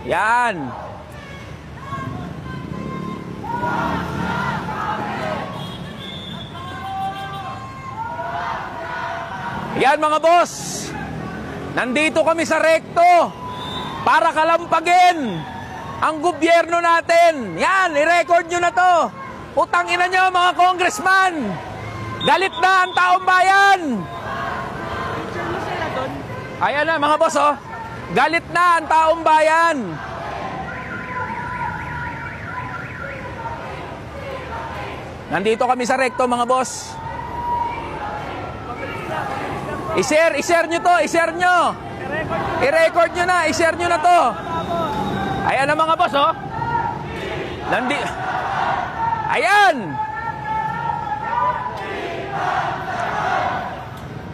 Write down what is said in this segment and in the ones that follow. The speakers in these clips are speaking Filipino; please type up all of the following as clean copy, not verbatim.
Yan. Yan mga boss. Nandito kami sa rekto para kalampagin ang gobyerno natin. Yan, i-record nyo na to. Utang ina nyo mga congressman. Galit na ang taong bayan. Ayan na mga boss, oh. Galit na ang taong bayan. Nandito kami sa rekto mga boss. I-share nyo to, i-share nyo. I-record nyo na, i-share nyo na to. Ayan na mga boss, oh. Ayan.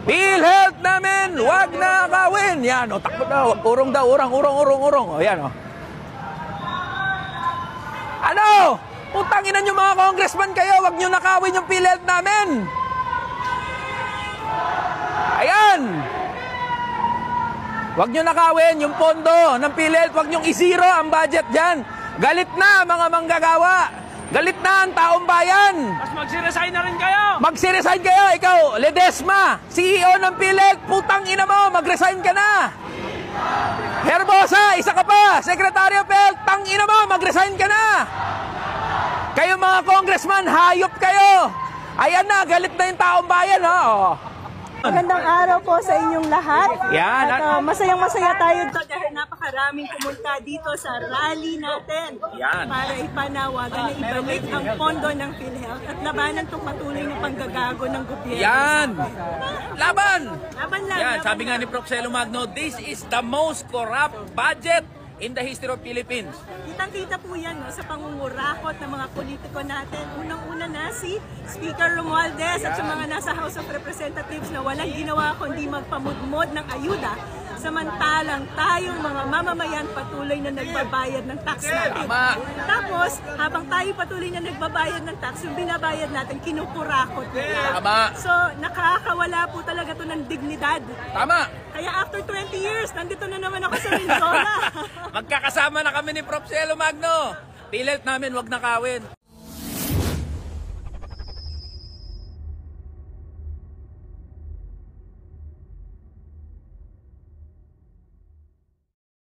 PhilHealth namin, wag na kawin. Yan, o, takbo daw. Urong daw, urong. O, yan, o. Ano? Putangin nyo mga congressman kayo, wag nyo nakawin yung PhilHealth namin. Ayan. Wag nyo nakawin yung pondo ng PhilHealth, wag nyo i-zero ang budget dyan. Galit na mga manggagawa. Galit na ang taong bayan. Mas magsiresign na rin kayo. Magsiresign kayo. Ikaw, Ledesma, CEO ng PhilHealth, putang ina mo, magresign ka na. Herbosa, isa ka pa, Secretary of Health, tang ina mo, magresign ka na. Kayo mga congressman, hayop kayo. Ayan na, galit na yung taong bayan, ha. Oh. Magandang araw po sa inyong lahat. Yan. At masayang-masaya tayo dahil napakaraming pumunta dito sa rally natin. Yan. Para ipanawagan na ibalik ang pondo ng PhilHealth at labanan itong patuloy na panggagago ng gobyerno. Yan. Laban. Laban lang. Yan, laban sabi nga ni Prof. Celo Magno, this is the most corrupt budget in the history of Philippines. Kitang-kita po yan, no, sa pangungurakot ng mga politiko natin. Unang-una na si Speaker Romualdez at sa mga nasa House of Representatives na walang ginawa kundi magpamudmod ng ayuda. Samantalang tayong mga mamamayan patuloy na nagbabayad ng tax natin. Tama. Tapos, habang tayo patuloy na nagbabayad ng tax, yung binabayad natin, kinukurakot nila. Tama. So, nakakawala po talaga to ng dignidad. Tama. Kaya after 20 years, nandito na naman ako sa Mindoro. Magkakasama na kami ni Prof. Celo Magno. PhilHealth namin, wag nakawin.